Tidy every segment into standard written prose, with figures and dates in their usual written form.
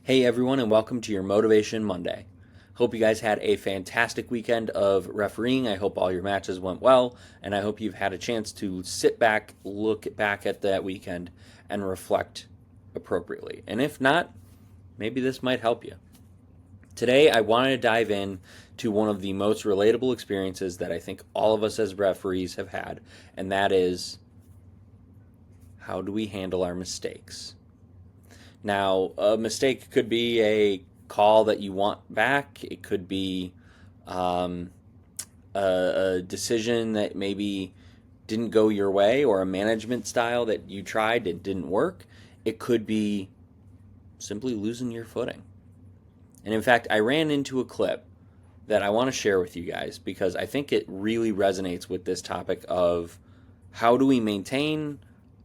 Hey everyone, and welcome to your Motivation Monday. Hope you guys had a fantastic weekend of refereeing. I hope all your matches went well, and I hope you've had a chance to sit back, look back at that weekend, and reflect appropriately. And if not, maybe this might help you. Today, I wanted to dive in to one of the most relatable experiences that I think all of us as referees have had, and that is, how do we handle our mistakes? Now, a mistake could be a call that you want back. It could be um, a decision that maybe didn't go your way, or a management style that you tried and didn't work. It could be simply losing your footing. And in fact, I ran into a clip that I want to share with you guys because I think it really resonates with this topic of how do we maintain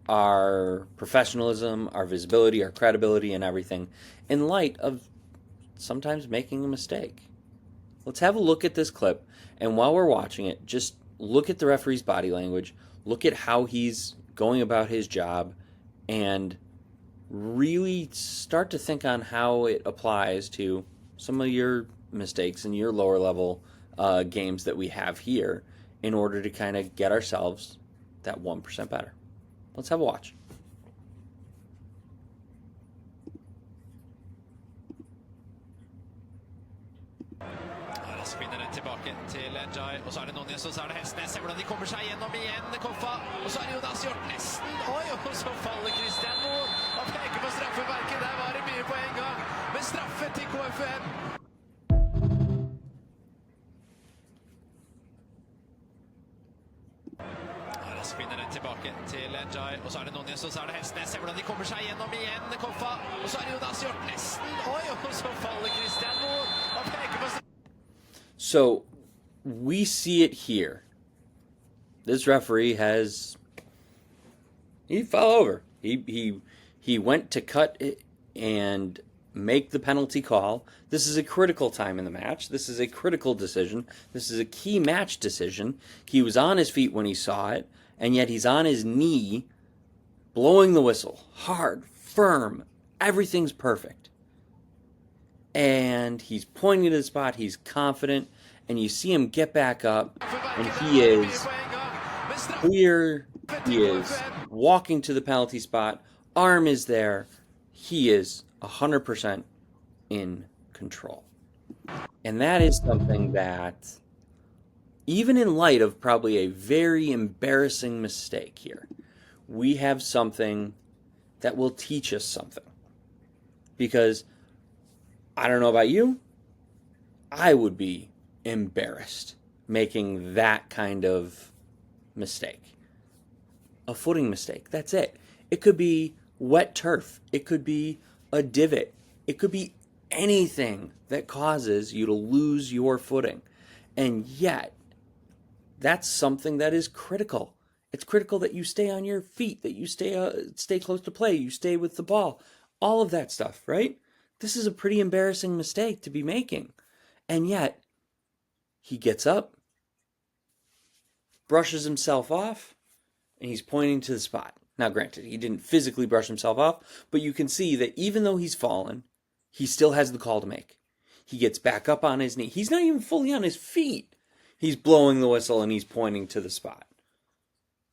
our professionalism, our visibility, our credibility, and everything in light of sometimes making a mistake. Let's have a look at this clip, and while we're watching it, just look at the referee's body language, look at how he's going about his job, and really start to think on how it applies to some of your mistakes in your lower level games that we have here in order to kind of get ourselves that 1% better. Let's have a watch. Spinner den tilbake til Njay, og så er det Núñez, og så er det Hestnes. Se hvordan de kommer seg gjennom igjen, Koffa. Og så er det Jonas gjort nesten. Oi, og så faller Christian Moe. Og peker på straffeverket. Der var det mye på en gang. Men straffe til KFM. Spinner den tilbake til Njay, og så er det Núñez, og så er det Hestnes. Se hvordan de kommer seg gjennom igjen, Koffa. Og så er det Jonas gjort nesten. Oi, og så faller Christian Moe. Og peker på So we see it here. This referee he fell over. He went to cut it and make the penalty call. This is a critical time in the match. This is a critical decision. This is a key match decision. He was on his feet when he saw it, and yet he's on his knee, blowing the whistle, hard, firm. Everything's perfect. And he's pointing to the spot. He's confident, and you see him get back up, and he is clear. He is walking to the penalty spot. Arm is there. He is 100% in control. And that is something that, even in light of probably a very embarrassing mistake here, we have something that will teach us something. Because I don't know about you, I would be embarrassed making that kind of mistake. A footing mistake, that's it. It could be wet turf. It could be a divot. It could be anything that causes you to lose your footing. And yet, that's something that is critical. It's critical that you stay on your feet, that you stay close to play, you stay with the ball, all of that stuff, right? This is a pretty embarrassing mistake to be making. And yet, he gets up, brushes himself off, and he's pointing to the spot. Now, granted, he didn't physically brush himself off, but you can see that even though he's fallen, he still has the call to make. He gets back up on his knee. He's not even fully on his feet. He's blowing the whistle and he's pointing to the spot.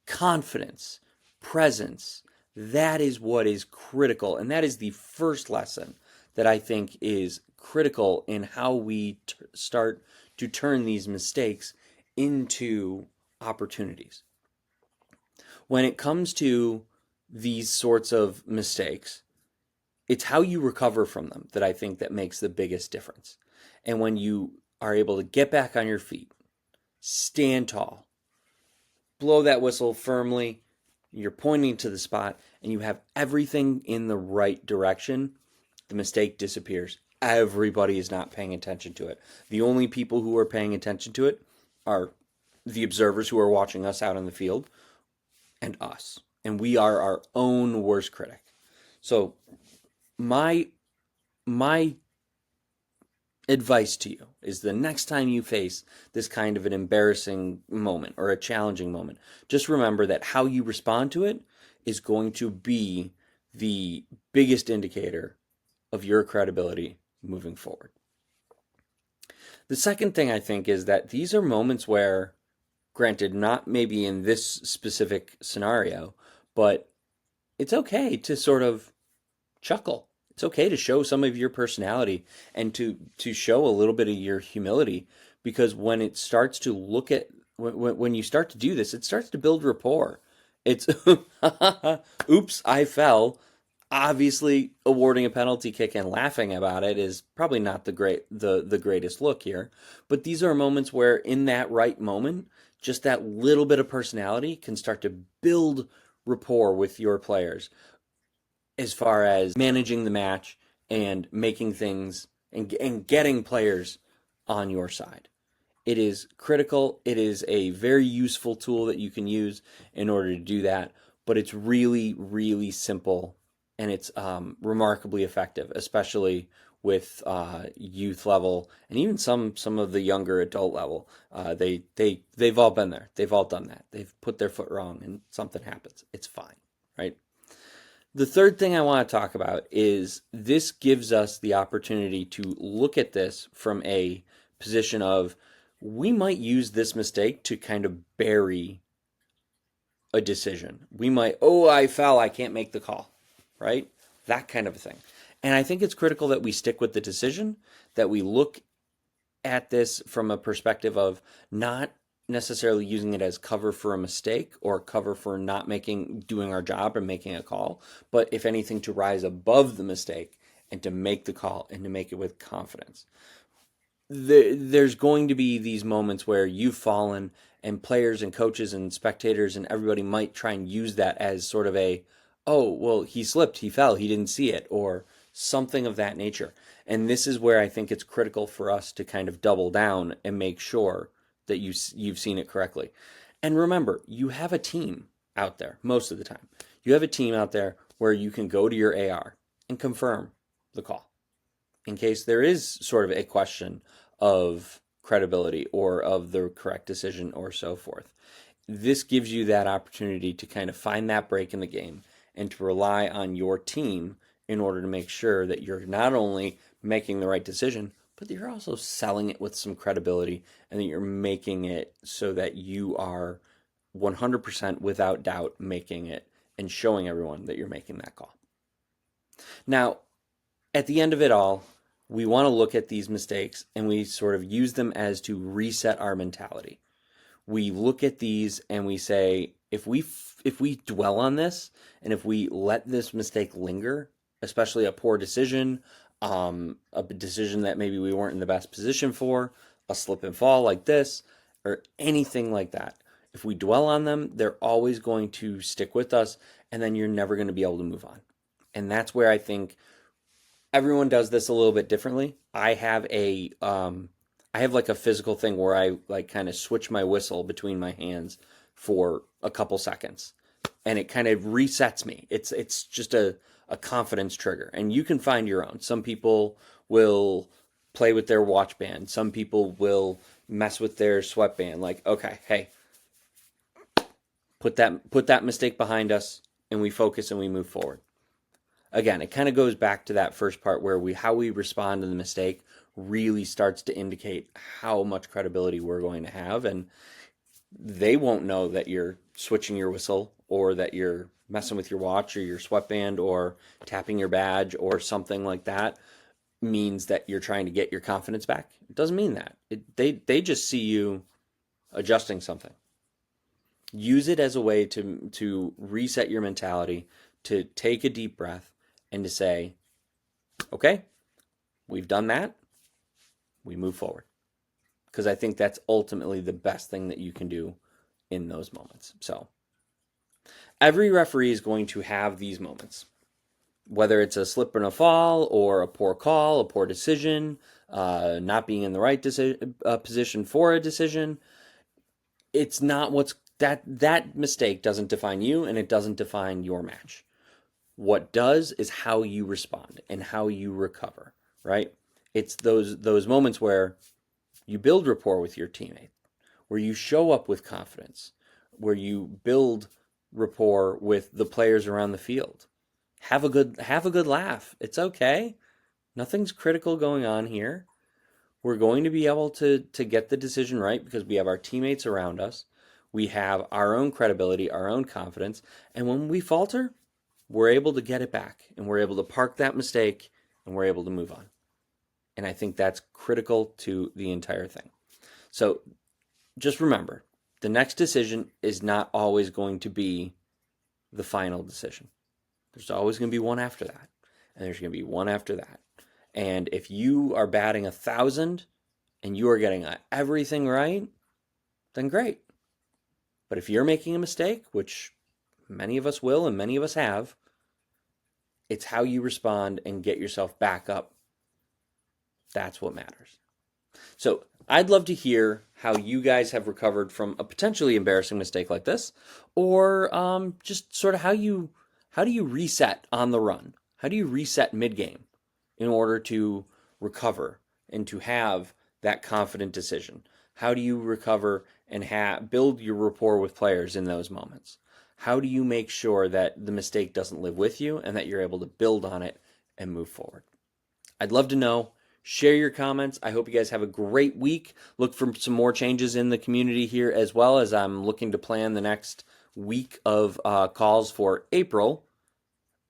Confidence, presence, that is what is critical. And that is the first lesson that I think is critical in how we start to turn these mistakes into opportunities. When it comes to these sorts of mistakes, it's how you recover from them that I think that makes the biggest difference. And when you are able to get back on your feet, stand tall, blow that whistle firmly, you're pointing to the spot, and you have everything in the right direction, the mistake disappears. Everybody is not paying attention to it. The only people who are paying attention to it are the observers who are watching us out in the field and us. And we are our own worst critic. So my advice to you is the next time you face this kind of an embarrassing moment or a challenging moment, just remember that how you respond to it is going to be the biggest indicator of your credibility moving forward. The second thing I think is that these are moments where, granted, not maybe in this specific scenario, but it's okay to sort of chuckle. It's okay to show some of your personality and to show a little bit of your humility, because when it starts to look at when you start to do this, it starts to build rapport. It's oops, I fell. Obviously, awarding a penalty kick and laughing about it is probably not the greatest look here, but these are moments where in that right moment, just that little bit of personality can start to build rapport with your players as far as managing the match and making things and getting players on your side. It is critical. It is a very useful tool that you can use in order to do that, but it's really, really simple, and it's remarkably effective, especially with youth level and even some of the younger adult level. They've all been there. They've all done that. They've put their foot wrong and something happens. It's fine, right? The third thing I want to talk about is this gives us the opportunity to look at this from a position of, we might use this mistake to kind of bury a decision. We might, oh, I fell, I can't make the call, right? That kind of a thing. And I think it's critical that we stick with the decision, that we look at this from a perspective of not necessarily using it as cover for a mistake or cover for not doing our job or making a call, but if anything, to rise above the mistake and to make the call and to make it with confidence. There's going to be these moments where you've fallen, and players and coaches and spectators and everybody might try and use that as sort of a, oh, well, he slipped, he fell, he didn't see it, or something of that nature. And this is where I think it's critical for us to kind of double down and make sure that you've seen it correctly. And remember, you have a team out there most of the time. You have a team out there where you can go to your AR and confirm the call in case there is sort of a question of credibility or of the correct decision or so forth. This gives you that opportunity to kind of find that break in the game and to rely on your team in order to make sure that you're not only making the right decision, but that you're also selling it with some credibility, and that you're making it so that you are 100% without doubt making it and showing everyone that you're making that call. Now, at the end of it all, we want to look at these mistakes and we sort of use them as to reset our mentality. We look at these and we say, if we dwell on this and if we let this mistake linger, especially a poor decision, a decision that maybe we weren't in the best position for, a slip and fall like this, or anything like that, if we dwell on them, they're always going to stick with us, and then you're never going to be able to move on. And that's where I think everyone does this a little bit differently. I have like a physical thing where I like kind of switch my whistle between my hands for a couple seconds, and it kind of resets me. It's just a confidence trigger, and you can find your own. Some people will play with their watch band. Some people will mess with their sweatband. Like, okay, hey, put that mistake behind us, and we focus and we move forward. Again, it kind of goes back to that first part where how we respond to the mistake really starts to indicate how much credibility we're going to have, and they won't know that you're switching your whistle or that you're messing with your watch or your sweatband or tapping your badge or something like that means that you're trying to get your confidence back. It doesn't mean that. They just see you adjusting something. Use it as a way to reset your mentality, to take a deep breath, and to say, okay, we've done that, we move forward. Because I think that's ultimately the best thing that you can do in those moments. So every referee is going to have these moments, whether it's a slip and a fall or a poor call, a poor decision, not being in the right position for a decision. It's not that mistake doesn't define you, and it doesn't define your match. What does is how you respond and how you recover, right? It's those moments where you build rapport with your teammate, where you show up with confidence, where you build rapport with the players around the field. Have a good laugh. It's okay. Nothing's critical going on here. We're going to be able to get the decision right because we have our teammates around us. We have our own credibility, our own confidence. And when we falter, we're able to get it back and we're able to park that mistake and we're able to move on. And I think that's critical to the entire thing. So just remember, the next decision is not always going to be the final decision. There's always going to be one after that. And there's going to be one after that. And if you are batting 1,000 and you are getting everything right, then great. But if you're making a mistake, which many of us will and many of us have, it's how you respond and get yourself back up. That's what matters. So I'd love to hear how you guys have recovered from a potentially embarrassing mistake like this, or just sort of how do you reset on the run? How do you reset mid-game in order to recover and to have that confident decision? How do you recover and build your rapport with players in those moments? How do you make sure that the mistake doesn't live with you and that you're able to build on it and move forward? I'd love to know. Share your comments. I hope you guys have a great week. Look for some more changes in the community here as well, as I'm looking to plan the next week of calls for April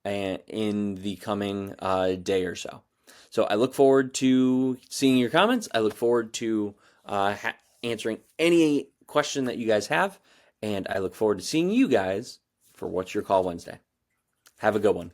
in the coming day or so. So I look forward to seeing your comments. I look forward to answering any question that you guys have. And I look forward to seeing you guys for What's Your Call Wednesday. Have a good one.